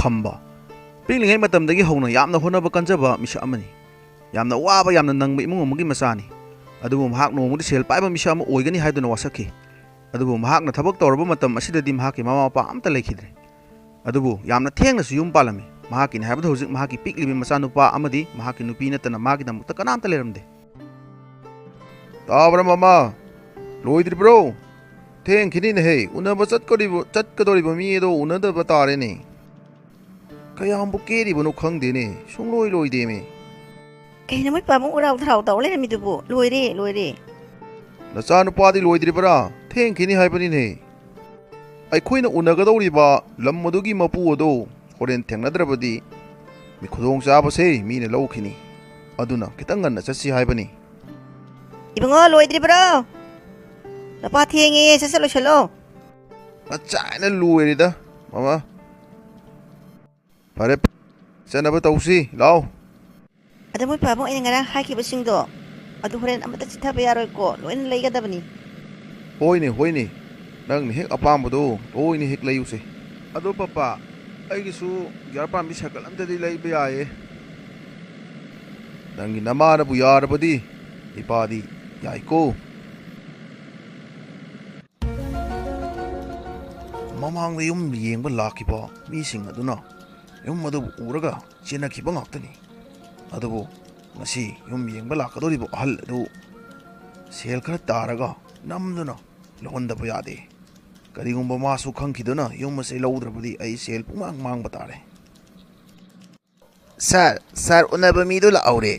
ꯈꯝꯕ ꯄꯤꯛꯂꯤꯉꯩ ꯃꯇꯝꯗꯒꯤ ꯍꯧꯅ ꯌꯥꯝꯅ ꯍꯣꯠꯅꯕ ꯀꯟꯖꯕ ꯃꯤꯁꯛ ꯑꯃꯅꯤ. ꯌꯥꯝꯅ ꯋꯥꯕ ꯌꯥꯝꯅ ꯅꯪꯕ ꯏꯃꯨꯡ ꯑꯃꯒꯤ ꯃꯆꯥꯅꯤ. ꯑꯗꯨꯕꯨ ꯃꯍꯥꯛ ꯅꯣꯡꯃꯗꯤ ꯁꯦꯜ ꯄꯥꯏꯕ ꯃꯤꯁꯛ ꯑꯃ ꯑꯣꯏꯒꯅꯤ ꯍꯥꯏꯗꯨꯅ ꯋꯥꯁꯛꯈꯤ. ꯑꯗꯨꯕꯨ ꯃꯍꯥꯛꯅ ꯊꯕꯛ ꯇꯧꯔꯕ ꯃꯇꯝ ꯑꯁꯤꯗꯗꯤ ꯃꯍꯥꯛꯀꯤ ꯃꯃꯥ ꯃꯄꯥ ꯑꯝꯇ ꯂꯩꯈꯤꯗ꯭ꯔꯦ. ꯑꯗꯨꯕꯨ ꯌꯥꯝꯅ ꯊꯦꯡꯅꯁꯨ ꯌꯨꯝ ꯄꯥꯜꯂꯝꯃꯤ. ꯃꯍꯥꯛꯀꯤꯅꯤ ꯍꯥꯏꯕꯗ ꯍꯧꯖꯤꯛ ꯃꯍꯥꯛꯀꯤ ꯄꯤꯛꯂꯤꯕ ꯃꯆꯥꯅꯨꯄꯥ ꯑꯃꯗꯤ ꯃꯍꯥꯛꯀꯤ ꯅꯨꯄꯤ ꯅꯠꯇꯅ ꯃꯥꯒꯤꯗꯃꯛꯇ ꯀꯅꯥꯝꯇ ꯂꯩꯔꯝꯗꯦ. ꯇꯥꯕ꯭ꯔꯥ ꯃꯃꯥ? ꯂꯣꯏꯗ꯭ꯔꯤꯕ꯭ꯔꯣ? ꯊꯦꯡꯈꯤꯅꯤꯅꯦꯍꯦ. ꯎꯅꯕ ꯆꯠꯀꯗꯧꯔꯤꯕ ꯃꯤ ꯑꯗꯣ ꯎꯅꯗꯕ ꯇꯥꯔꯦꯅꯦ. ꯀꯌꯥꯝꯕꯨ ꯀꯦꯔꯤꯕꯅꯣ ꯈꯪꯗꯦꯅꯦ. ꯁꯨꯡꯂꯣꯏ ꯂꯣꯏꯗꯦꯃꯦ. ꯀꯩꯅꯣ ꯃꯣꯏ ꯄꯥꯕꯨꯡ ꯎꯔꯥꯎ ꯊꯔꯥꯎ ꯇꯧ ꯂꯩꯔꯝꯃꯤꯗꯨꯕꯨ? ꯂꯣꯏꯔꯦ. ꯅꯆꯥꯅꯨꯄꯥꯗꯤ ꯂꯣꯏꯗ꯭ꯔꯤꯕ꯭ꯔꯥ? ꯊꯦꯡꯈꯤꯅꯤ ꯍꯥꯏꯕꯅꯤꯅꯦ. ꯑꯩꯈꯣꯏꯅ ꯎꯅꯒꯗꯧꯔꯤꯕ ꯂꯝ ꯑꯗꯨꯒꯤ ꯃꯄꯨ ꯑꯗꯣ ꯍꯣꯔꯦꯟ ꯊꯦꯡꯅꯗ꯭ꯔꯕꯗꯤ ꯈꯨꯗꯣꯡꯆꯥꯕꯁꯦ ꯃꯤꯅ ꯂꯧꯈꯤꯅꯤ. ꯑꯗꯨꯅ ꯈꯤꯇꯪ ꯉꯟꯅ ꯆꯠꯁꯤ ꯍꯥꯏꯕꯅꯤ. 이봉어 로이드리브로 나빠 ꯊꯦꯡꯉꯦ ꯁꯠ ꯂꯣꯏꯁꯜꯂꯣ. ꯉꯁꯥꯏꯅ ꯂꯣꯏꯔꯦꯗ ꯃꯃꯥ. ꯐꯔꯦ ꯆꯠꯅꯕ ꯇꯧꯁꯤ ꯂꯥꯎ. ꯑꯗ ꯃꯣꯏ ꯄꯥꯕꯨꯡ ꯑꯩꯅ ꯉꯔꯥꯡ ꯍꯥꯏꯈꯤꯕꯁꯤꯡꯗꯣ ꯑꯗꯨ ꯍꯣꯔꯦꯟ ꯑꯃꯠꯇ ꯆꯤꯊꯕ ꯌꯥꯔꯣꯏꯀꯣ. ꯂꯣꯏꯅ ꯂꯩꯒꯗꯕꯅꯤ. ꯍꯣꯏꯅꯦ. ꯅꯪꯅ ꯍꯦꯛ ꯑꯄꯥꯝꯕꯗꯣ ꯂꯣꯏꯅ ꯍꯦꯛ ꯂꯩꯌꯨꯁꯦ. ꯑꯗꯣ ꯄꯄꯥ ꯑꯩꯒꯤꯁꯨ ꯒꯤꯌꯥꯔ ꯄꯥꯟꯕꯤ ꯁꯥꯏꯀꯜ ꯑꯝꯇꯗꯤ ꯂꯩꯕ ꯌꯥꯏꯌꯦ. ꯅꯪꯒꯤ ꯅꯃꯥꯅꯕꯨ ꯌꯥꯔꯕꯗꯤ ꯏꯄꯥꯗꯤ ꯌꯥꯏꯀꯣ. ꯃꯃꯥꯡꯗ ꯌꯨꯝ ꯌꯦꯡꯕ ꯂꯥꯛꯈꯤꯕ ꯃꯤꯁꯤꯡ ꯑꯗꯨꯅ ꯌꯨꯝ ꯑꯗꯨꯕꯨ ꯎꯔꯒ ꯆꯦꯟꯅꯈꯤꯕ ꯉꯥꯛꯇꯅꯤ. ꯑꯗꯨꯕꯨ ꯉꯁꯤ ꯌꯨꯝ ꯌꯦꯡꯕ ꯂꯥꯛꯀꯗꯧꯔꯤꯕ ꯑꯍꯜ ꯑꯗꯨ ꯁꯦꯜ ꯈꯔ ꯇꯥꯔꯒ ꯅꯝꯗꯨꯅ ꯂꯧꯍꯟꯗꯕ ꯌꯥꯗꯦ. ꯀꯔꯤꯒꯨꯝꯕ ꯃꯥꯁꯨ ꯈꯪꯈꯤꯗꯨꯅ ꯌꯨꯝ ꯑꯁꯤ ꯂꯧꯗ꯭ꯔꯕꯗꯤ ꯑꯩ ꯁꯦꯜ ꯄꯨꯡꯃꯥꯡ ꯃꯥꯡꯕ ꯇꯥꯔꯦ. ꯁꯥꯔ ꯎꯅꯕ ꯃꯤꯗꯨ ꯂꯥꯛꯍꯧꯔꯦ.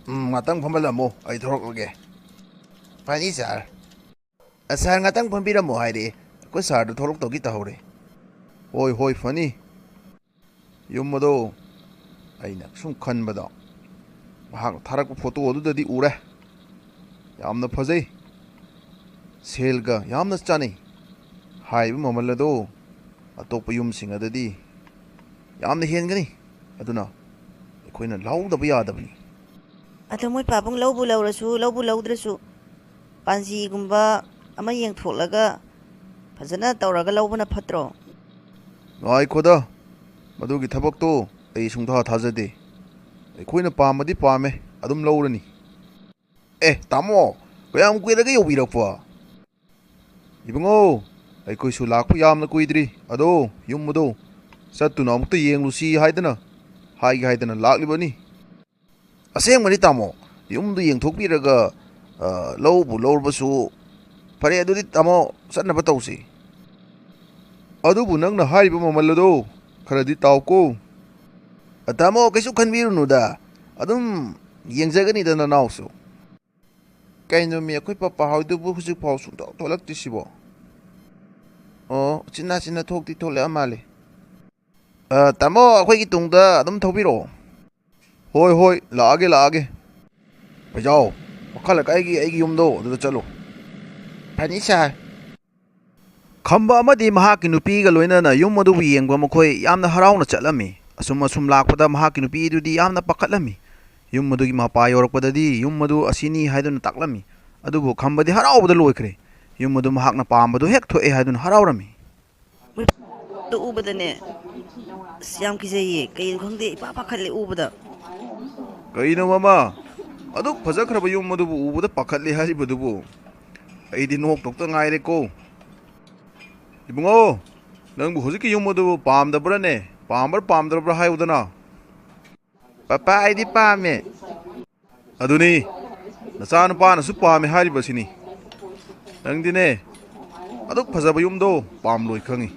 ꯉꯥꯛꯇꯪ ꯐꯝꯍꯜꯂꯝꯃꯣ ꯑꯩ ꯊꯣꯔꯛꯂꯒꯦ. ꯐꯅꯤ ꯁꯥꯔ. ꯁꯥꯔ ꯉꯥꯛꯇꯪ ꯐꯝꯕꯤꯔꯝꯃꯣ ꯍꯥꯏꯔꯛꯑꯦ. ꯑꯩꯈꯣꯏ ꯁꯥꯔꯗꯨ ꯊꯣꯛꯂꯛꯇꯧꯒꯤ ꯇꯧꯍꯧꯔꯦ. ꯍꯣꯏ ꯐꯅꯤ. ꯌꯨꯝ ꯑꯗꯣ ꯑꯩꯅ ꯁꯨꯝ ꯈꯟꯕꯗ ꯃꯍꯥꯛꯅ ꯊꯥꯔꯛꯄ ꯐꯣꯇꯣ ꯑꯗꯨꯗꯗꯤ ꯎꯔꯦ. ꯌꯥꯝꯅ ꯐꯖꯩ. ꯁꯦꯜꯒ ꯌꯥꯝꯅ ꯆꯥꯅꯩ. ꯍꯥꯏꯔꯤꯕ ꯃꯃꯜ ꯑꯗꯣ ꯑꯇꯣꯞꯄ ꯌꯨꯝꯁꯤꯡ ꯑꯗꯨꯗꯤ ꯌꯥꯝꯅ ꯍꯦꯟꯒꯅꯤ. ꯑꯗꯨꯅ ꯑꯩꯈꯣꯏꯅ ꯂꯧꯗꯕ ꯌꯥꯗꯕꯅꯤ. ꯑꯗꯣ ꯃꯣꯏ ꯄꯥꯕꯨꯡ ꯂꯧꯕꯨ ꯂꯧꯔꯁꯨ ꯂꯧꯕꯨ ꯂꯧꯗ꯭ꯔꯁꯨ ꯄꯥꯟꯖꯤꯒꯨꯝꯕ ꯑꯃ ꯌꯦꯡꯊꯣꯛꯂꯒ ꯐꯖꯅ ꯇꯧꯔꯒ ꯂꯧꯕꯅ ꯐꯠꯇ꯭ꯔꯣ? ꯉꯥꯏꯈꯣꯗ. ꯃꯗꯨꯒꯤ ꯊꯕꯛꯇꯣ ꯑꯩ ꯁꯨꯡꯊꯥ ꯊꯥꯖꯗꯦ. ꯑꯩꯈꯣꯏꯅ ꯄꯥꯝꯃꯗꯤ ꯄꯥꯝꯃꯦ ꯑꯗꯨꯝ ꯂꯧꯔꯅꯤ. ꯇꯥꯃꯣ ꯀꯌꯥꯝ ꯀꯨꯏꯔꯒ ꯌꯧꯕꯤꯔꯛꯄ? ꯏꯕꯨꯡꯉꯣ ꯑꯩꯈꯣꯏꯁꯨ ꯂꯥꯛꯄ ꯌꯥꯝꯅ ꯀꯨꯏꯗ꯭ꯔꯤ. ꯑꯗꯣ ꯌꯨꯝ ꯑꯗꯣ ꯆꯠꯇꯨꯅ ꯑꯃꯨꯛꯇ ꯌꯦꯡꯂꯨꯁꯤ ꯍꯥꯏꯒꯦ ꯍꯥꯏꯗꯅ ꯂꯥꯛꯂꯤꯕꯅꯤ. ꯑꯁꯦꯡꯕꯅꯤ ꯇꯥꯃꯣ. ꯌꯨꯝꯗꯨ ꯌꯦꯡꯊꯣꯛꯄꯤꯔꯒ ꯂꯧꯕꯨ ꯂꯧꯔꯕꯁꯨ ꯐꯔꯦ. ꯑꯗꯨꯗꯤ ꯇꯥꯃꯣ ꯆꯠꯅꯕ ꯇꯧꯁꯤ. ꯑꯗꯨꯕꯨ ꯅꯪꯅ ꯍꯥꯏꯔꯤꯕ ꯃꯃꯜ ꯑꯗꯣ ꯈꯔꯗꯤ ꯇꯥꯎꯀꯣ. ꯇꯥꯃꯣ ꯀꯩꯁꯨ ꯈꯟꯕꯤꯔꯨꯅꯨꯗ. ꯑꯗꯨꯝ ꯌꯦꯡꯖꯒꯅꯤꯗ ꯅꯅꯥꯎꯁꯨ. ꯀꯩꯅꯣꯃꯤ ꯑꯩꯈꯣꯏ ꯄꯄꯥ ꯍꯣꯏꯗꯨꯕꯨ ꯍꯧꯖꯤꯛꯐꯥꯎ ꯁꯨꯡꯊꯣꯛ ꯊꯣꯛꯂꯛꯇ꯭ꯔꯤꯁꯤꯕꯣ? ꯎꯆꯤꯟ ꯊꯣꯛꯂꯛꯑ ꯃꯥꯜꯂꯦ. ꯇꯥꯃꯣ ꯑꯩꯈꯣꯏꯒꯤ ꯇꯨꯡꯗ ꯑꯗꯨꯝ ꯊꯧꯕꯤꯔꯛꯑꯣ. ꯍꯣꯏ ꯂꯥꯛꯑꯒꯦ. ꯄꯩꯖꯥꯎ ꯃꯈꯥ ꯂꯩꯀꯥꯏꯒꯤ ꯑꯩꯒꯤ ꯌꯨꯝꯗꯣ ꯑꯗꯨꯗ ꯆꯠꯂꯣ. ꯐꯅꯤ ꯁꯥꯔ. ꯈꯝꯕ ꯑꯃꯗꯤ ꯃꯍꯥꯛꯀꯤ ꯅꯨꯄꯤꯒ ꯂꯣꯏꯅꯅ ꯌꯨꯝ ꯑꯗꯨꯕꯨ ꯌꯦꯡꯕ ꯃꯈꯣꯏ ꯌꯥꯝꯅ ꯍꯔꯥꯎꯅ ꯆꯠꯂꯝꯃꯤ. ꯑꯁꯨꯝ ꯂꯥꯛꯄꯗ ꯃꯍꯥꯛꯀꯤ ꯅꯨꯄꯤ ꯑꯗꯨꯗꯤ ꯌꯥꯝꯅ ꯄꯥꯈꯠꯂꯝꯃꯤ. ꯌꯨꯝ ꯑꯗꯨꯒꯤ ꯃꯄꯥ ꯌꯧꯔꯛꯄꯗꯗꯤ ꯌꯨꯝ ꯑꯗꯨ ꯑꯁꯤꯅꯤ ꯍꯥꯏꯗꯨꯅ ꯇꯥꯛꯂꯝꯃꯤ. ꯑꯗꯨꯕꯨ ꯈꯝꯕꯗꯤ ꯍꯔꯥꯎꯕꯗ ꯂꯣꯏꯈ꯭ꯔꯦ. ꯌꯨꯝ ꯑꯗꯨ ꯃꯍꯥꯛꯅ ꯄꯥꯝꯕꯗꯨ ꯍꯦꯛ ꯊꯣꯛꯑꯦ ꯍꯥꯏꯗꯨꯅ ꯍꯔꯥꯎꯔꯝꯃꯤ. ꯎꯕꯗꯅꯦ ꯑꯁ ꯌꯥꯝ ꯀꯤꯖꯩꯌꯦ. ꯀꯩꯅꯣ ꯈꯪꯗꯦ ꯏꯄꯥ ꯄꯥꯈꯠꯂꯦ ꯎꯕꯗ. ꯀꯩꯅꯣ ꯃꯃꯥ? ꯑꯗꯨꯛ ꯐꯖꯈ꯭ꯔꯕ ꯌꯨꯝ ꯑꯗꯨꯕꯨ ꯎꯕꯗ ꯄꯥꯈꯠꯂꯦ ꯍꯥꯏꯔꯤꯕꯗꯨꯕꯨ? ꯑꯩꯗꯤ ꯅꯣꯛꯇꯧꯇ ꯉꯥꯏꯔꯦꯀꯣ. ꯏꯕꯨꯡꯉꯣ ꯅꯪꯕꯨ ꯍꯧꯖꯤꯛꯀꯤ ꯌꯨꯝ ꯑꯗꯨꯕꯨ ꯄꯥꯝꯗꯕ꯭ꯔꯥꯅꯦ? ꯄꯥꯝꯕ꯭ꯔꯥ ꯄꯥꯝꯗ꯭ꯔꯕ꯭ꯔꯥ ꯍꯥꯏꯌꯨꯗꯅ. ꯄꯄꯥ ꯑꯩꯗꯤ ꯄꯥꯝꯃꯦ. ꯑꯗꯨꯅꯤ ꯅꯆꯥꯅꯨꯄꯥꯅꯁꯨ ꯄꯥꯝꯃꯦ ꯍꯥꯏꯔꯤꯕꯁꯤꯅꯤ. ꯅꯪꯗꯤꯅꯦ ꯑꯗꯨꯛ ꯐꯖꯕ ꯌꯨꯝꯗꯣ ꯄꯥꯝꯂꯣꯏ ꯈꯪꯉꯤ.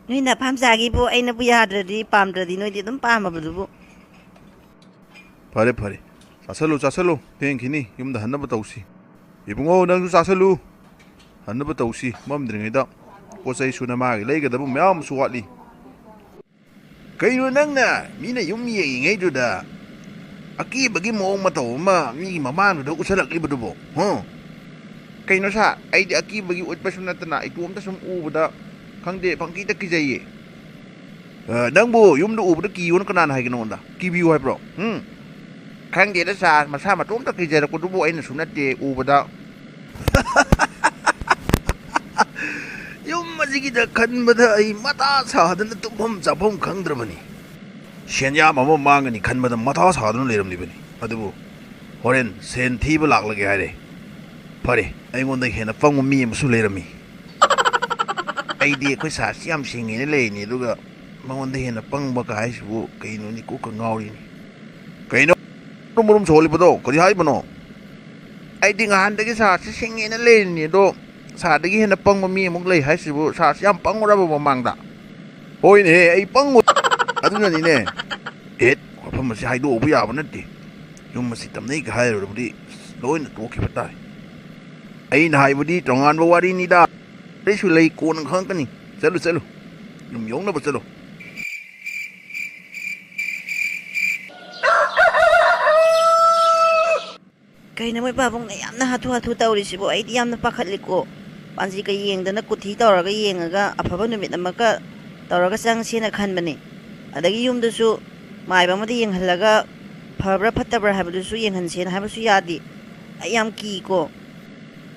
ꯅꯣꯏ ꯅꯐꯥꯝꯆꯥꯒꯤꯕꯨ ꯑꯩꯅꯕꯨ ꯌꯥꯗ꯭ꯔꯗꯤ ꯄꯥꯝꯗ꯭ꯔꯗꯤ ꯅꯣꯏꯗꯤ ꯑꯗꯨꯝ ꯄꯥꯝꯃꯕꯗꯨꯕꯨ. ꯐꯔꯦ ꯆꯥꯁꯜꯂꯨ. ꯊꯦꯡꯈꯤꯅꯤ. ꯌꯨꯝꯗ ꯍꯟꯅꯕ ꯇꯧꯁꯤ. ꯏꯕꯨꯡꯉꯣ ꯅꯪꯁꯨ ꯆꯥꯁꯜꯂꯨ. ꯍꯟꯅꯕ ꯇꯧꯁꯤ. ꯃꯝꯗ꯭ꯔꯤꯉꯩꯗ ꯄꯣꯠ ꯆꯩ ꯁꯨꯅ ꯃꯥꯒꯤ ꯂꯩꯒꯗꯕ ꯃꯌꯥꯝ ꯑꯃꯁꯨ ꯋꯥꯠꯂꯤ. ꯀꯩꯅꯣ ꯅꯪꯅ ꯃꯤꯅ ꯌꯨꯝ ꯌꯦꯡꯉꯤꯉꯩꯗꯨꯗ ꯑꯀꯤꯕꯒꯤ ꯃꯑꯣꯡ ꯃꯇꯧ ꯑꯃ ꯃꯤꯒꯤ ꯃꯃꯥꯡꯗꯨꯗ ꯎꯠꯁꯜꯂꯛꯂꯤꯕꯗꯨꯕꯣ? ꯀꯩꯅꯣ ꯁꯥꯔ ꯑꯩꯗꯤ ꯑꯀꯤꯕꯒꯤ ꯎꯠꯄꯁꯨ ꯅꯠꯇꯅ ꯏꯇꯣꯝꯇ ꯁꯨꯝ ꯎꯕꯗ ꯈꯪꯗꯦ ꯄꯪꯀꯤꯗ ꯀꯤꯖꯩꯌꯦ. ꯅꯪꯕꯨ ꯌꯨꯝꯗ ꯎꯕꯗ ꯀꯤꯌꯣꯅ ꯀꯅꯥꯅ ꯍꯥꯏꯒꯦ ꯅꯉꯣꯟꯗ? ꯀꯤꯕꯤꯌꯨ ꯍꯥꯏꯕ꯭ꯔോ? ꯈꯪꯗꯦꯗ ꯁꯥꯔ ꯃꯁꯥ ꯃꯇꯣꯝꯇ ꯀꯤꯖꯔꯛꯄꯗꯨꯕꯨ ꯑꯩꯅꯁꯨ ꯅꯠꯇꯦ ꯎꯕꯗ. ꯌꯨꯝ ꯑꯁꯤꯒꯤꯗ ꯈꯟꯕꯗ ꯑꯩ ꯃꯊꯥ ꯁꯥꯗꯅ ꯇꯨꯝꯐꯝ ꯆꯥꯐꯝ ꯈꯪꯗ꯭ꯔꯕꯅꯤ ꯁꯦꯟꯌꯥꯝ ꯑꯃ ꯃꯥꯡꯒꯅꯤ ꯈꯟꯕꯗ ꯃꯊꯥ ꯁꯥꯗꯨꯅ ꯂꯩꯔꯝꯂꯤꯕꯅꯤ ꯑꯗꯨꯕꯨ ꯍꯣꯔꯦꯟ ꯁꯦꯟ ꯊꯤꯕ ꯂꯥꯛꯂꯒꯦ ꯍꯥꯏꯔꯦ ꯐꯔꯦ ꯑꯩꯉꯣꯟꯗ ꯍꯦꯟꯅ ꯄꯪꯕ ꯃꯤ ꯑꯃꯁꯨ ꯂꯩꯔꯝꯃꯤ ꯑꯩꯗꯤ ꯑꯩꯈꯣꯏ ꯁꯥꯁꯤ ꯌꯥꯝ ꯁꯤꯡꯉꯦꯅ ꯂꯩꯔꯤꯅꯤ ꯑꯗꯨꯒ ꯃꯉꯣꯟꯗ ꯍꯦꯟꯅ ꯄꯪꯕ ꯀ ꯍꯥꯏꯁꯤꯕꯨ ꯀꯩꯅꯣꯅꯤ ꯀꯣꯛꯀ ꯉꯥꯎꯔꯤꯅꯤ ꯀꯩꯅꯣ ꯃꯔꯨꯝ ꯁꯣꯜꯂꯤꯕꯗꯣ ꯀꯔꯤ ꯍꯥꯏꯕꯅꯣ ꯑꯩꯗꯤ ꯅꯍꯥꯟꯗꯒꯤ ꯁꯥꯔꯁꯤ ꯁꯤꯡꯉꯦꯅ ꯂꯩꯔꯤꯅꯤ ꯑꯗꯣ ꯁꯥꯔꯗꯒꯤ ꯍꯦꯟꯅ ꯄꯪꯕ ꯃꯤ ꯑꯃꯨꯛ ꯂꯩ ꯍꯥꯏꯁꯤꯕꯨ ꯁꯥꯔꯁꯤ ꯌꯥꯝ ꯄꯪꯉꯨꯔꯕ ꯃꯃꯥꯡꯗ ꯍꯣꯏꯅꯦꯍꯦ ꯑꯩ ꯄꯪꯉꯨ ꯑꯗꯨꯅꯅꯤꯅꯦ ꯍꯦꯠ ꯋꯥꯐꯝ ꯑꯁꯤ ꯍꯥꯏꯗꯣꯛꯎꯕ ꯌꯥꯕ ꯅꯠꯇꯦ ꯌꯨꯝ ꯑꯁꯤ ꯇꯝꯅꯩꯒ ꯍꯥꯏꯔꯨꯔꯕꯗꯤ ꯂꯣꯏꯅ ꯇꯣꯛꯈꯤꯕ ꯇꯥꯔꯦ ꯑꯩꯅ ꯍꯥꯏꯕꯗꯤ ꯇꯣꯉꯥꯟꯕ ꯋꯥꯔꯤꯅꯤꯗ ꯑꯩꯁꯨ ꯂꯩ ꯀꯣꯟꯅ ꯈꯪꯉꯛꯀꯅꯤ ꯆꯠꯂꯨ ꯆꯠꯂꯨ ꯌꯨꯝ ꯌꯧꯅꯕ ꯆꯠꯂꯨ ꯀꯩꯅꯣ ꯃꯣꯏ ꯄꯥꯕꯨꯡꯅ ꯌꯥꯝꯅ ꯍꯥꯊꯨ ꯍꯥꯊꯨ ꯇꯧꯔꯤꯁꯤꯕꯣ ꯑꯩꯗꯤ ꯌꯥꯝꯅ ꯄꯥꯈꯠꯂꯤꯀꯣ ꯄꯥꯟꯖꯤꯒ ꯌꯦꯡꯗꯅ ꯀꯨꯊꯤ ꯇꯧꯔꯒ ꯌꯦꯡꯉꯒ ꯑꯐꯕ ꯅꯨꯃꯤꯠ ꯑꯃꯒ ꯇꯧꯔꯒ ꯆꯪꯁꯦꯅ ꯈꯟꯕꯅꯤ ꯑꯗꯒꯤ ꯌꯨꯝꯗꯨꯁꯨ ꯃꯥꯏꯕ ꯑꯃꯗ ꯌꯦꯡꯍꯜꯂꯒ ꯐꯕ꯭ꯔꯥ ꯐꯠꯇꯕ꯭ꯔꯥ ꯍꯥꯏꯕꯗꯨꯁꯨ ꯌꯦꯡꯍꯟꯁꯦꯅ ꯍꯥꯏꯕꯁꯨ ꯌꯥꯗꯦ ꯑꯩ ꯌꯥꯝ ꯀꯤꯀꯣ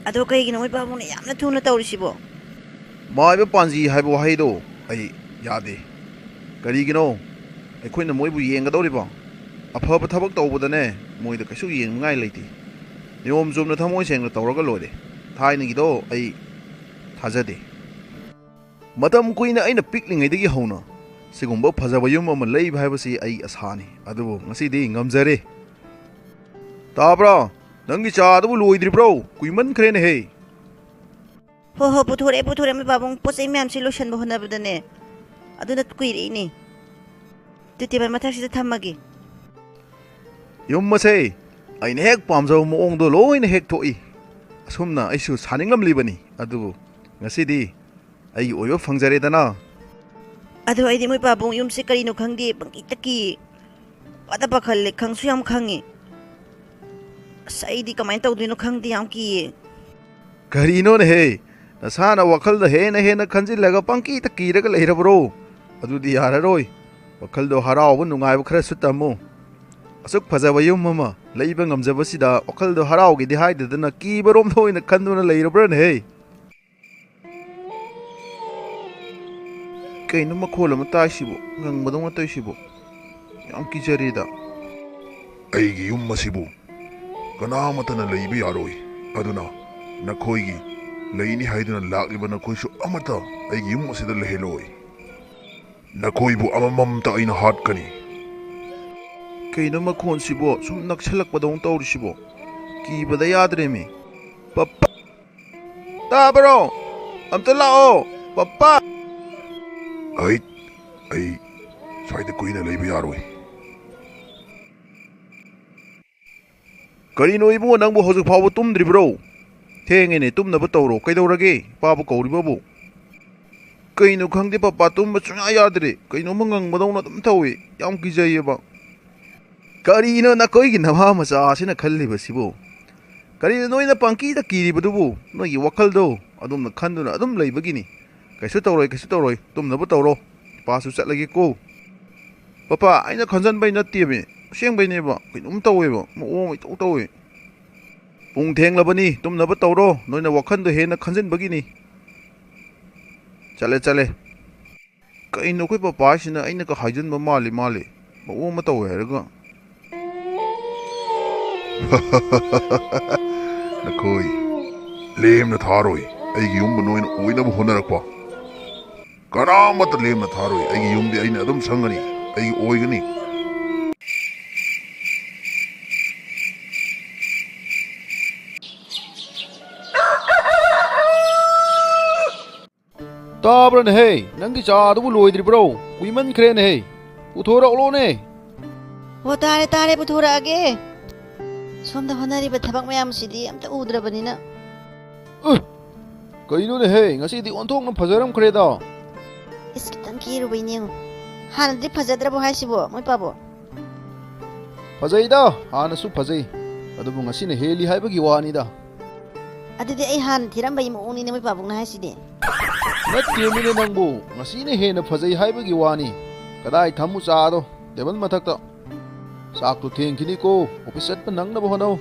ꯑꯗꯣ ꯀꯩꯒꯤꯅꯣ ꯃꯣꯏ ꯄꯥꯕꯨꯡꯅ ꯌꯥꯝꯅ ꯊꯨꯅ ꯇꯧꯔꯤꯁꯤꯕꯣ ꯃꯥꯏꯕ ꯄꯥꯟꯖꯤ ꯍꯥꯏꯕ ꯋꯥꯍꯩꯗꯣ ꯑꯩ ꯌꯥꯗꯦ ꯀꯔꯤꯒꯤꯅꯣ ꯑꯩꯈꯣꯏꯅ ꯃꯣꯏꯕꯨ ꯌꯦꯡꯒꯗꯧꯔꯤꯕ ꯑꯐꯕ ꯊꯕꯛ ꯇꯧꯕꯗꯅꯦ ꯃꯣꯏꯗ ꯀꯩꯁꯨ ꯌꯦꯡꯅꯤꯡꯉꯥꯏ ꯂꯩꯇꯦ ꯅꯤꯌꯣꯝ ꯆꯨꯝꯅ ꯊꯃꯣꯏ ꯁꯦꯡꯅ ꯇꯧꯔꯒ ꯂꯣꯏꯔꯦ ꯊꯥꯏꯅꯒꯤꯗꯣ ꯑꯩ ꯊꯥꯖꯗꯦ ꯃꯇꯝ ꯀꯨꯏꯅ ꯑꯩꯅ ꯄꯤꯛꯂꯤꯉꯩꯗꯒꯤ ꯍꯧꯅ ꯁꯤꯒꯨꯝꯕ ꯐꯖꯕ ꯌꯨꯝ ꯑꯃ ꯂꯩꯕ ꯍꯥꯏꯕꯁꯤ ꯑꯩ ꯑꯁꯥꯅꯤ ꯑꯗꯨꯕꯨ ꯉꯁꯤꯗꯤ ꯉꯝꯖꯔꯦ ꯇꯥꯕ꯭ꯔꯥ ꯅꯪꯒꯤ ꯆꯥꯗꯨꯕꯨ ꯂꯣꯏꯗ꯭ꯔꯤꯕ꯭ꯔꯣ ꯀꯨꯏꯃꯟꯈ꯭ꯔꯦꯅꯦꯍꯦ ꯍꯣꯏ ꯍꯣꯏ ꯄꯨꯊꯣꯔꯛꯑꯦ ꯃꯣꯏ ꯄꯥꯕꯨꯡ ꯄꯣꯠ ꯆꯩ ꯃꯌꯥꯝꯁꯤ ꯂꯣꯏꯁꯟꯕ ꯍꯣꯠꯅꯕꯗꯅꯦ ꯑꯗꯨꯅ ꯀꯨꯏꯔꯛꯏꯅꯦ ꯑꯗꯨ ꯇꯦꯕꯜ ꯃꯊꯛꯁꯤꯗ ꯊꯝꯃꯒꯦ ꯌꯨꯝ ꯑꯁꯦ ꯑꯩꯅ ꯍꯦꯛ ꯄꯥꯝꯖꯕ ꯃꯑꯣꯡꯗꯣ ꯂꯣꯏꯅ ꯍꯦꯛ ꯊꯣꯛꯏ ꯑꯁꯨꯝꯅ ꯑꯩꯁꯨ ꯁꯥꯅꯤꯡꯂꯝꯂꯤꯕꯅꯤ ꯑꯗꯨꯕꯨ ꯉꯁꯤꯗꯤ ꯑꯩꯒꯤ ꯑꯣꯏꯕ ꯐꯪꯖꯔꯦꯗꯅ ꯑꯗꯣ ꯑꯩꯗꯤ ꯃꯣꯏ ꯄꯥꯕꯨꯡ ꯌꯨꯝꯁꯦ ꯀꯔꯤꯅꯣ ꯈꯪꯗꯦ ꯄꯪꯀꯤꯇ ꯀꯤꯌꯦ ꯄꯥꯗ ꯄꯥꯈꯠꯂꯦ ꯈꯪꯁꯨ ꯌꯥꯝ ꯈꯪꯉꯦ ꯑꯁ ꯑꯩꯗꯤ ꯀꯃꯥꯏꯅ ꯇꯧꯗꯣꯏꯅꯣ ꯈꯪꯗꯦ ꯌꯥꯝ ꯀꯤꯌꯦ ꯀꯔꯤꯅꯣꯅꯦꯍꯦ ꯅꯁꯥꯅ ꯋꯥꯈꯜꯗ ꯍꯦꯟꯅ ꯈꯟꯖꯤꯜꯂꯒ ꯄꯪꯀꯤꯇ ꯀꯤꯔꯒ ꯂꯩꯔꯕ꯭ꯔꯣ ꯑꯗꯨꯗꯤ ꯌꯥꯔꯔꯣꯏ ꯋꯥꯈꯜꯗꯣ ꯍꯔꯥꯎꯕ ꯅꯨꯡꯉꯥꯏꯕ ꯈꯔꯁꯨ ꯇꯝꯃꯨ ꯑꯁꯨꯛ ꯐꯖꯕ ꯌꯨꯝ ꯑꯃ ꯂꯩꯕ ꯉꯝꯖꯕꯁꯤꯗ ꯋꯥꯈꯜꯗꯣ ꯍꯔꯥꯎꯒꯦꯗꯤ ꯍꯥꯏꯗꯗꯅ ꯀꯤꯕꯔꯣꯝꯗ ꯑꯣꯏꯅ ꯈꯟꯗꯨꯅ ꯂꯩꯔꯕ꯭ꯔꯅꯦꯍꯦ ꯀꯩꯅꯣ ꯃꯈꯣꯜ ꯑꯃ ꯇꯥꯏꯁꯤꯕꯨ ꯉꯪꯕꯗꯧꯅ ꯇꯧꯏꯁꯤꯕꯨ ꯌꯥꯝ ꯀꯤꯖꯔꯦꯗ ꯑꯩꯒꯤ ꯌꯨꯝ ꯑꯁꯤꯕꯨ ꯀꯅꯥꯃꯠꯇꯅ ꯂꯩꯕ ꯌꯥꯔꯣꯏ ꯑꯗꯨꯅ ꯅꯈꯣꯏꯒꯤ ꯂꯩꯅꯤ ꯍꯥꯏꯗꯨꯅ ꯂꯥꯛꯂꯤꯕ ꯅꯈꯣꯏꯁꯨ ꯑꯃꯠꯇ ꯑꯩꯒꯤ ꯌꯨꯝ ꯑꯁꯤꯗ ꯂꯩꯍꯜꯂꯣꯏ ꯅꯈꯣꯏꯕꯨ ꯑꯃꯃꯝꯇ ꯑꯩꯅ ꯍꯥꯠꯀꯅꯤ ꯀꯩꯅꯣ ꯃꯈꯣꯟꯁꯤꯕꯣ ꯁꯨꯝ ꯅꯛꯁꯜꯂꯛꯄꯗꯧꯅ ꯇꯧꯔꯤꯁꯤꯕꯣ ꯀꯤꯕꯗ ꯌꯥꯗ꯭ꯔꯦꯃꯤ ꯄꯞꯄꯥ ꯇꯥꯕ꯭ꯔꯣ ꯑꯝꯇ ꯂꯥꯛꯑꯣ ꯄꯞꯄꯥ ꯑꯩ ꯁ꯭ꯋꯥꯏꯗ ꯀꯨꯏꯅ ꯂꯩꯕ ꯌꯥꯔꯣꯏ ꯀꯔꯤꯅꯣ ꯏꯕꯨꯡꯉꯣ ꯅꯪꯕꯨ ꯍꯧꯖꯤꯛ ꯐꯥꯎꯕ ꯇꯨꯝꯗ꯭ꯔꯤꯕ꯭ꯔꯣ ꯊꯦꯡꯉꯦꯅꯦ ꯇꯨꯝꯅꯕ ꯇꯧꯔꯣ ꯀꯩꯗꯧꯔꯒꯦ ꯏꯄꯥꯕꯨ ꯀꯧꯔꯤꯕꯕꯨ ꯀꯩꯅꯣ ꯈꯪꯗꯦ ꯄꯞꯄꯥ ꯇꯨꯝꯕ ꯁꯨꯡꯌꯥ ꯌꯥꯗ꯭ꯔꯦ ꯀꯩꯅꯣꯝꯃ ꯉꯪꯕꯗꯧꯅ ꯑꯗꯨꯝ ꯇꯧꯏ ꯌꯥꯝ ꯀꯤꯖꯩꯌꯦꯕ ꯀꯔꯤꯅꯣ ꯅꯈꯣꯏꯒꯤ ꯅꯃꯥ ꯃꯆꯥꯁꯤꯅ ꯈꯜꯂꯤꯕꯁꯤꯕꯨ ꯀꯔꯤꯅꯣ ꯅꯣꯏꯅ ꯄꯪꯀꯤꯗ ꯀꯤꯔꯤꯕꯗꯨꯕꯨ ꯅꯣꯏꯒꯤ ꯋꯥꯈꯜꯗꯣ ꯑꯗꯨꯝꯅ ꯈꯟꯗꯨꯅ ꯑꯗꯨꯝ ꯂꯩꯕꯒꯤꯅꯤ ꯀꯩꯁꯨ ꯇꯧꯔꯣꯏ ꯇꯨꯝꯅꯕ ꯇꯧꯔꯣ ꯏꯄꯥꯁꯨ ꯆꯠꯂꯒꯦꯀꯣ ꯄꯄꯥ ꯑꯩꯅ ꯈꯟꯖꯟꯕꯩ ꯅꯠꯇꯦꯃꯤ ꯑꯁꯦꯡꯕꯩꯅꯦꯕ ꯀꯩꯅꯣꯝ ꯇꯧꯋꯦꯕ ꯃꯑꯣꯡ ꯏꯇꯧ ꯇꯧꯋꯦ ꯄꯨꯡ ꯊꯦꯡꯂꯕꯅꯤ ꯇꯨꯝꯅꯕ ꯇꯧꯔꯣ ꯅꯣꯏꯅ ꯋꯥꯈꯟꯗꯣ ꯍꯦꯟꯅ ꯈꯟꯖꯤꯟꯕꯒꯤꯅꯤ ꯆꯠꯂꯦ ꯀꯩꯅꯣ ꯑꯩꯈꯣꯏ ꯄꯄꯥꯁꯤꯅ ꯑꯩꯅꯒ ꯍꯥꯏꯖꯤꯟꯕ ꯃꯥꯜꯂꯤ ꯃꯑꯣꯡ ꯑꯃ ꯇꯧꯋꯦ ꯍꯥꯏꯔꯒ ꯅꯈꯣꯏ ꯂꯦꯝꯅ ꯊꯥꯔꯣꯏ ꯑꯩꯒꯤ ꯌꯨꯝꯕꯨ ꯅꯣꯏꯅ ꯑꯣꯏꯅꯕ ꯍꯣꯠꯅꯔꯛꯄ ꯀꯅꯥꯃꯠꯇ ꯂꯦꯝꯅ ꯊꯥꯔꯣꯏ ꯑꯩꯒꯤ ꯌꯨꯝꯗꯤ ꯑꯩꯅ ꯑꯗꯨꯝ ꯁꯪꯒꯅꯤ ꯑꯩꯒꯤ ꯑꯣꯏꯒꯅꯤ ꯇꯥꯕ꯭ꯔꯅꯦꯍꯦ ꯅꯪꯒꯤ ꯆꯥꯗꯨꯕꯨ ꯂꯣꯏꯗ꯭ꯔꯤꯕ꯭ꯔꯣ ꯀꯨꯏꯃꯟꯈ꯭ꯔꯦꯅꯦꯍꯦ ꯄꯨꯊꯣꯔꯛꯂꯣꯅꯦ ꯑꯣ ꯇꯥꯔꯦ ꯄꯨꯊꯣꯔꯛꯑꯒꯦ ꯁꯣꯝꯗ ꯍꯣꯠꯅꯔꯤꯕ ꯊꯕꯛ ꯃꯌꯥꯝꯁꯤꯗꯤ ꯑꯝꯇ ꯎꯗ꯭ꯔꯕꯅꯤꯅ ꯀꯩꯅꯣꯅꯦꯍꯦ ꯉꯁꯤꯗꯤ ꯑꯣꯟꯊꯣꯛꯅ ꯐꯖꯔꯝꯈ꯭ꯔꯦꯗ ꯏꯁ ꯈꯤꯇꯪ ꯀꯤꯔꯨꯕꯩꯅꯦ ꯌꯦꯡꯉꯣ ꯍꯥꯟꯅꯗꯤ ꯐꯖꯗ꯭ꯔꯕꯣ ꯍꯥꯏꯁꯤꯕꯣ ꯃꯣꯏ ꯄꯥꯕꯣ ꯐꯖꯩꯗ ꯍꯥꯟꯅꯁꯨ ꯐꯖꯩ ꯑꯗꯨꯕꯨ ꯉꯁꯤꯅ ꯍꯦꯜꯂꯤ ꯍꯥꯏꯕꯒꯤ ꯋꯥꯅꯤꯗ ꯑꯗꯨꯗꯤ ꯑꯩ ꯍꯥꯟꯅ ꯊꯤꯔꯝꯕꯒꯤ ꯃꯑꯣꯡꯅꯤꯅꯦ ꯃꯣꯏ ꯄꯥꯕꯨꯡꯅ ꯍꯥꯏꯁꯤꯗꯤ ꯅꯠꯇꯦꯃꯤꯅꯦ ꯅꯪꯕꯨ ꯉꯁꯤꯅ ꯍꯦꯟꯅ ꯐꯖꯩ ꯍꯥꯏꯕꯒꯤ ꯋꯥꯅꯤ ꯀꯗꯥꯏ ꯊꯝꯃꯨ ꯆꯥꯗꯣ ꯇꯦꯕꯜ ꯃꯊꯛꯇ ꯆꯥꯛꯇꯣ ꯊꯦꯡꯈꯤꯅꯤꯀꯣ ꯑꯣꯐꯤꯁ ꯆꯠꯄ ꯅꯪꯅꯕ ꯍꯣꯠꯅꯧ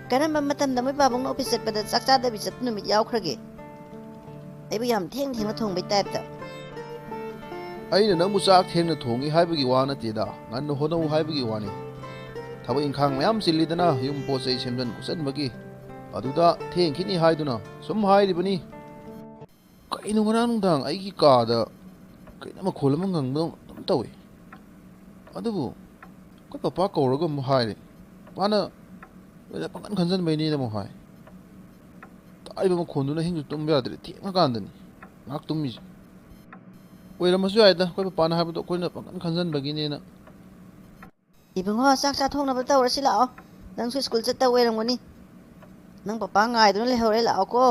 ꯀꯔꯝꯕ ꯃꯇꯝꯗ ꯃꯣꯏ ꯄꯥꯕꯨꯡꯅ ꯑꯣꯐꯤꯁ ꯆꯠꯄꯗ ꯆꯥꯛ ꯆꯥꯗꯕꯤ ꯆꯠꯄ ꯅꯨꯃꯤꯠ ꯌꯥꯎꯈ꯭ꯔꯒꯦ ꯑꯩꯕꯨ ꯌꯥꯝ ꯊꯦꯡꯅ ꯊꯣꯡꯕꯩ ꯇꯥꯏꯞꯇ. ꯑꯩꯅ ꯅꯪꯕꯨ ꯆꯥꯛ ꯊꯦꯡꯅ ꯊꯣꯡꯉꯤ ꯍꯥꯏꯕꯒꯤ ꯋꯥ ꯅꯠꯇꯦꯗ, ꯉꯟꯅ ꯍꯣꯠꯅꯧ ꯍꯥꯏꯕꯒꯤ ꯋꯥꯅꯤ. ꯊꯕꯛ ꯏꯪꯈꯥꯡ ꯃꯌꯥꯝ ꯆꯤꯜꯂꯤꯗꯅ ꯌꯨꯝ ꯄꯣꯠ ꯆꯩ ꯁꯦꯝꯖꯤꯟ ꯈꯣꯠꯆꯟꯕꯒꯤ, ꯑꯗꯨꯗ ꯊꯦꯡꯈꯤꯅꯤ ꯍꯥꯏꯗꯨꯅ ꯁꯨꯝ ꯍꯥꯏꯔꯤꯕꯅꯤ. ꯀꯩꯅꯣ ꯉꯔꯥꯡ ꯅꯨꯡꯗꯥꯡ ꯑꯩꯒꯤ ꯀꯥꯗ ꯀꯩꯅꯣ ꯃꯈꯣꯜ ꯑꯃ ꯉꯪꯕ ꯑꯗꯨꯝ ꯇꯧꯏ. ꯑꯗꯨꯕꯨ ꯑꯩꯈꯣꯏ ꯄꯄꯥ ꯀꯧꯔꯒ ꯑꯃꯨꯛ ꯍꯥꯏꯔꯦ. ꯄꯄꯥꯅ ꯄꯪꯈꯟ ꯈꯟꯖꯟꯕꯩꯅꯦꯅ ꯑꯃꯨꯛ ꯍꯥꯏ. ꯇꯥꯔꯤꯕ ꯃꯈꯣꯟꯗꯨꯅ ꯍꯤꯡꯁꯨ ꯇꯨꯝꯕ ꯌꯥꯗ꯭ꯔꯦ. ꯊꯦꯡꯉꯀꯥꯟꯗꯅꯤ ꯉꯥꯏꯍꯥꯛ ꯇꯨꯝꯃꯤꯁꯦ. ꯑꯣꯏꯔꯝꯃꯁꯨ ꯌꯥꯏꯗ ꯑꯩꯈꯣꯏ ꯄꯄꯥꯅ ꯍꯥꯏꯕꯗꯣ ꯑꯩꯈꯣꯏꯅ ꯄꯪꯈꯟ ꯈꯟꯖꯟꯕꯒꯤꯅꯦꯅ. ꯏꯕꯨꯡꯉꯣ ꯆꯥꯛ ꯆꯥꯊꯣꯛꯅꯕ ꯇꯧꯔꯁꯤ ꯂꯥꯛꯑꯣ. ꯅꯪꯁꯨ ꯁ꯭ꯀꯨꯜ ꯆꯠꯇ ꯑꯣꯏꯔꯝꯒꯅꯤ. ꯅꯪ ꯄꯄꯥ ꯉꯥꯏꯗꯨꯅ ꯂꯩꯍꯧꯔꯦ, ꯂꯥꯛꯑꯣꯀꯣ.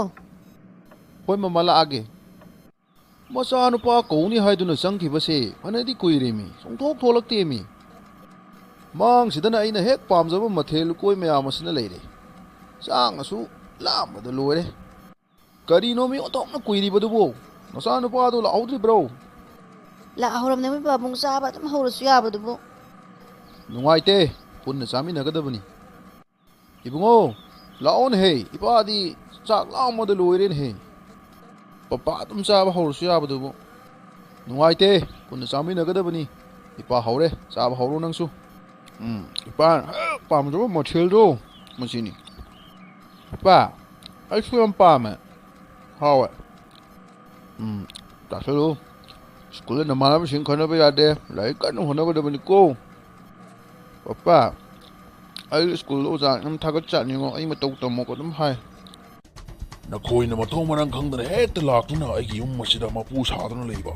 ꯍꯣꯏ ꯃꯃꯥ ꯂꯥꯛꯑꯒꯦ. ꯃꯆꯥꯅꯨꯄꯥ ꯀꯧꯅꯤ ꯍꯥꯏꯗꯨꯅ ꯆꯪꯈꯤꯕꯁꯦ ꯐꯅꯗꯤ ꯀꯨꯏꯔꯦꯃꯤ, ꯁꯨꯡꯊꯣꯛ ꯊꯣꯛꯂꯛꯇꯦꯃꯤ. ꯃꯥꯡꯁꯤꯗꯅ ꯑꯩꯅ ꯍꯦꯛ ꯄꯥꯝꯖꯕ ꯃꯊꯦꯜ ꯂꯨꯀꯣꯏ ꯃꯌꯥꯝ ꯑꯁꯤꯅ ꯂꯩꯔꯦ. ꯆꯥꯛꯅꯁꯨ ꯂꯥꯝꯕꯗ ꯂꯣꯏꯔꯦ. ꯀꯔꯤꯅꯣ ꯃꯤ ꯑꯣꯟꯊꯣꯛꯅ ꯀꯨꯏꯔꯤꯕꯗꯨꯕꯣ? ꯅꯆꯥꯅꯨꯄꯥꯗꯣ ꯂꯥꯛꯍꯧꯗ꯭ꯔꯤꯕ꯭ꯔꯣ? ꯂꯥꯛꯍꯧꯔꯕꯅꯦ ꯃꯣꯏ ꯄꯥꯕꯨꯡ, ꯆꯥꯕ ꯑꯗꯨꯝ ꯍꯧꯔꯁꯨ ꯌꯥꯕꯗꯨꯕꯨ. ꯅꯨꯡꯉꯥꯏꯇꯦ, ꯄꯨꯟꯅ ꯆꯥꯃꯤꯟꯅꯒꯗꯕꯅꯤ. ꯏꯕꯨꯡꯉꯣ ꯂꯥꯛꯑꯣꯅꯦꯍꯦ, ꯏꯄꯥꯗꯤ ꯆꯥꯛ ꯂꯥꯝꯕꯗ ꯂꯣꯏꯔꯦꯅꯦꯍꯦ. ꯄꯄꯥ ꯑꯗꯨꯝ ꯆꯥꯕ ꯍꯧꯔꯁꯨ ꯌꯥꯕꯗꯨꯕꯨ. ꯅꯨꯡꯉꯥꯏꯇꯦ, ꯄꯨꯟꯅ ꯆꯥꯃꯤꯟꯅꯒꯗꯕꯅꯤ. ꯏꯄꯥ ꯍꯧꯔꯦ, ꯆꯥꯕ ꯍꯧꯔꯣ ꯅꯪꯁꯨ. ꯏꯄꯥꯅ ꯍꯦꯛ ꯄꯥꯝꯖꯕ ꯃꯊꯦꯜꯗꯣ ꯃꯁꯤꯅꯤ. ꯏꯄꯥ ꯑꯩꯁꯨ ꯌꯥꯝ ꯄꯥꯝꯃꯦ, ꯍꯥꯎꯋꯦ. ꯆꯥꯁꯤꯜꯂꯨ. ꯁ꯭ꯀꯨꯜꯗ ꯅꯃꯥꯟꯅꯕꯁꯤꯡ ꯈꯠꯅꯕ ꯌꯥꯗꯦ, ꯂꯥꯏꯔꯤꯛ ꯀꯟꯅ ꯍꯣꯠꯅꯒꯗꯕꯅꯤꯀꯣ. ꯄꯄꯥ ꯑꯩ ꯁ꯭ꯀꯨꯜꯗ ꯑꯣꯖꯥ ꯌꯥꯝ ꯊꯥꯒꯠꯆꯅꯤꯡꯉꯣ, ꯑꯩ ꯃꯇꯧ ꯇꯝꯃꯣꯀꯣ ꯑꯗꯨꯝ ꯍꯥꯏ. ꯅꯈꯣꯏꯅ ꯃꯊꯣꯡ ꯃꯔꯝ ꯈꯪꯗꯅ ꯍꯦꯛꯇ ꯂꯥꯛꯇꯨꯅ ꯑꯩꯒꯤ ꯌꯨꯝ ꯑꯁꯤꯗ ꯃꯄꯨ ꯁꯥꯗꯨꯅ ꯂꯩꯕ.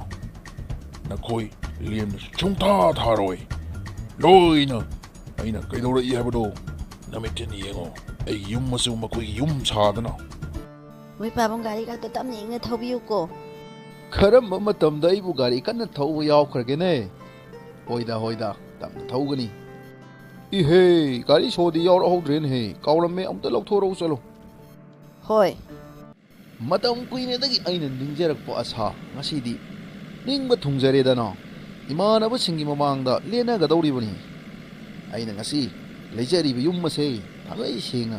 ꯅꯈꯣꯏ ꯂꯦꯝꯅꯁꯨ ꯁꯨꯡꯊꯥ ꯊꯥꯔꯣꯏ. ꯂꯣꯏꯅ ꯑꯩꯅ ꯀꯩꯗꯧꯔꯛꯏ ꯍꯥꯏꯕꯗꯣ ꯅꯃꯤꯠꯇꯅ ꯌꯦꯡꯉꯣ. ꯑꯩꯒꯤ ꯌꯨꯝ ꯑꯁꯤ ꯃꯈꯣꯏꯒꯤ ꯌꯨꯝ ꯁꯥꯗꯅ. ꯃꯣꯏ ꯄꯥꯕꯨꯡ ꯒꯥꯔꯤ ꯈꯛꯇ ꯇꯞꯅ ꯏꯪꯅ ꯊꯧꯕꯤꯌꯨꯀꯣ. ꯀꯔꯝꯕ ꯃꯇꯝꯗ ꯑꯩꯕꯨ ꯒꯥꯔꯤ ꯀꯟꯅ ꯊꯧꯕ ꯌꯥꯎꯈ꯭ꯔꯒꯦꯅꯦ? ꯍꯣꯏꯗ ꯇꯞꯅ ꯊꯧꯒꯅꯤ. ꯏꯍꯦ, ꯒꯥꯔꯤ ꯁꯣꯗꯤ ꯌꯥꯎꯔꯛꯍꯧꯗ꯭ꯔꯦꯅꯦꯍꯦ, ꯀꯥꯎꯔꯝꯃꯦ. ꯑꯝꯇ ꯂꯧꯊꯣꯔꯛꯎ ꯆꯠꯂꯣ. ꯍꯣꯏ. ꯃꯇꯝ ꯀꯨꯏꯅꯗꯒꯤ ꯑꯩꯅ ꯅꯤꯡꯖꯔꯛꯄ ꯑꯁꯥ ꯉꯁꯤꯗꯤ ꯅꯤꯡꯕ ꯊꯨꯡꯖꯔꯦꯗꯅ. ꯏꯃꯥꯟꯅꯕꯁꯤꯡꯒꯤ ꯃꯃꯥꯡꯗ ꯂꯦꯟꯅꯒꯗꯧꯔꯤꯕꯅꯤ. ꯑꯩꯅ ꯉꯁꯤ ꯂꯩꯖꯔꯤꯕ ꯌꯨꯝ ꯑꯁꯦ ꯊꯥꯡꯉꯩ ꯁꯦꯡꯅ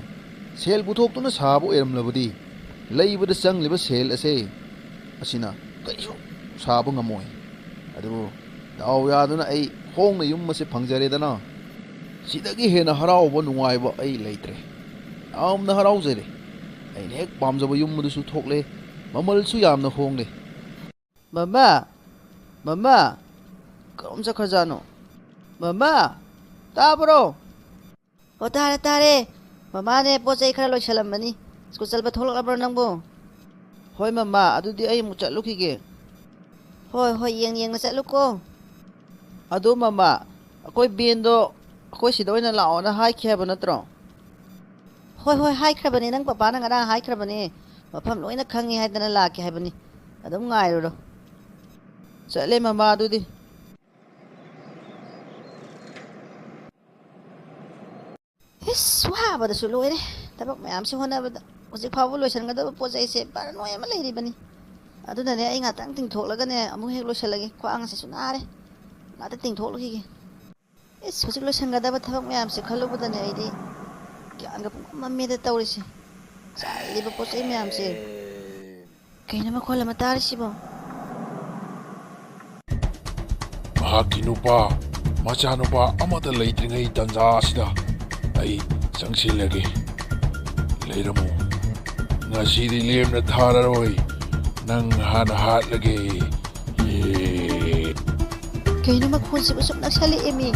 ꯁꯦꯜ ꯄꯨꯊꯣꯛꯇꯨꯅ ꯁꯥꯕ ꯑꯣꯏꯔꯝꯂꯕꯗꯤ ꯂꯩꯕꯗ ꯆꯪꯂꯤꯕ ꯁꯦꯜ ꯑꯁꯤꯅ ꯀꯩꯁꯨ ꯁꯥꯕ ꯉꯝꯃꯣꯏ. ꯑꯗꯨꯕꯨ ꯗꯥꯎ ꯌꯥꯗꯨꯅ ꯑꯩ ꯍꯣꯡꯅ ꯌꯨꯝ ꯑꯁꯦ ꯐꯪꯖꯔꯦꯗꯅ. ꯁꯤꯗꯒꯤ ꯍꯦꯟꯅ ꯍꯔꯥꯎꯕ ꯅꯨꯡꯉꯥꯏꯕ ꯑꯩ ꯂꯩꯇ꯭ꯔꯦ. ꯌꯥꯝꯅ ꯍꯔꯥꯎꯖꯔꯦ. ꯑꯩꯅ ꯍꯦꯛ ꯄꯥꯝꯖꯕ ꯌꯨꯝ ꯑꯗꯨꯁꯨ ꯊꯣꯛꯂꯦ, ꯃꯃꯜꯁꯨ ꯌꯥꯝꯅ ꯍꯣꯡꯂꯦ. ꯃꯃꯥ ꯀꯔꯣꯝ ꯆꯠꯈ꯭ꯔꯖꯥꯠꯅꯣ? ꯃꯃꯥ ꯇꯥꯕ꯭ꯔꯣ? ꯑꯣ, ꯇꯥꯔꯦ. ꯃꯃꯥꯅꯦ ꯄꯣꯠ ꯆꯩ ꯈꯔ ꯂꯣꯏꯁꯜꯂꯝꯕꯅꯤ. ꯁ꯭ꯀꯨꯜ ꯆꯠꯄ ꯊꯣꯛꯂꯛꯂꯕ꯭ꯔꯣ ꯅꯪꯕꯨ? ꯍꯣꯏ ꯃꯃꯥ, ꯑꯗꯨꯗꯤ ꯑꯩ ꯑꯃꯨꯛ ꯆꯠꯂꯨꯈꯤꯒꯦ. ꯍꯣꯏ, ꯌꯦꯡꯅ ꯆꯠꯂꯨꯀꯣ. ꯑꯗꯣ ꯃꯃꯥ, ꯑꯩꯈꯣꯏ ꯕꯦꯟꯗꯣ ꯑꯩꯈꯣꯏ ꯁꯤꯗ ꯑꯣꯏꯅ ꯂꯥꯛꯑꯣꯅ ꯍꯥꯏꯈꯤ ꯍꯥꯏꯕ ꯅꯠꯇ꯭ꯔꯣ? ꯍꯣꯏ, ꯍꯥꯏꯈ꯭ꯔꯕꯅꯦ. ꯅꯪ ꯄꯄꯥꯅ ꯉꯔꯥꯡ ꯍꯥꯏꯈ꯭ꯔꯕꯅꯦ. ꯃꯐꯝ ꯂꯣꯏꯅ ꯈꯪꯉꯦ ꯍꯥꯏꯗꯅ ꯂꯥꯛꯀꯦ ꯍꯥꯏꯕꯅꯤ. ꯑꯗꯨꯝ ꯉꯥꯏꯔꯨꯔꯣ. ꯆꯠꯂꯦ ꯃꯃꯥ ꯑꯗꯨꯗꯤ. ꯏꯁ, ꯋꯥꯕꯗꯁꯨ ꯂꯣꯏꯔꯦ. ꯊꯕꯛ ꯃꯌꯥꯝꯁꯦ ꯍꯣꯠꯅꯕꯗ ꯍꯧꯖꯤꯛ ꯐꯥꯎꯕ ꯂꯣꯏꯁꯤꯟꯒꯗꯕ ꯄꯣꯠ ꯆꯩꯁꯦ ꯄꯥꯔꯅꯣꯏ ꯑꯃ ꯂꯩꯔꯤꯕꯅꯤ. ꯑꯗꯨꯅꯅꯦ ꯑꯩ ꯉꯥꯛꯇꯪ ꯇꯤꯡꯊꯣꯛꯂꯒꯅꯦ ꯑꯃꯨꯛ ꯍꯦꯛ ꯂꯣꯏꯁꯤꯜꯂꯒꯦ. ꯈ꯭ꯋꯥꯡ ꯑꯁꯤꯁꯨ ꯅꯥꯔꯦ. ꯉꯥꯛꯇ ꯇꯤꯡꯊꯣꯛꯂꯨꯈꯤꯒꯦ. ꯏꯁ, ꯍꯧꯖꯤꯛ ꯂꯣꯏꯁꯤꯟꯒꯗꯕ ꯊꯕꯛ ꯃꯌꯥꯝꯁꯦ ꯈꯜꯂꯨꯕꯗꯅꯦ ꯑꯩꯗꯤ ꯒ꯭ꯌꯥꯟꯒ ꯄꯨꯡꯃꯝ ꯃꯝꯃꯦꯗ ꯇꯧꯔꯤꯁꯦ. ꯆꯥꯏꯔꯤꯕ ꯄꯣꯠ ꯆꯩ ꯃꯌꯥꯝꯁꯦ. ꯀꯩꯅꯣ ꯃꯈꯣꯜ ꯑꯃ ꯇꯥꯔꯤꯁꯤꯕꯣ? ꯃꯍꯥꯛꯀꯤ ꯃꯆꯥꯅꯨꯄꯥ ꯑꯃꯠꯇ ꯂꯩꯇ꯭ꯔꯤꯉꯩ ꯇꯥꯟꯖꯥ ꯑꯁꯤꯗ ꯑꯩ ꯆꯪꯁꯤꯜꯂꯒꯦ. ꯂꯩꯔꯝꯃꯨ. ꯉꯁꯤꯗꯤ ꯂꯦꯝꯅ ꯊꯥꯔꯔꯣꯏ. ꯅꯪ ꯍꯥꯟꯅ ꯍꯥꯠꯂꯒꯦ. ꯀꯩꯅꯣ ꯃꯈꯣꯜꯁꯤꯕꯨ ꯁꯨꯝ ꯅꯛꯁꯜꯂꯛꯑꯦꯃꯤ?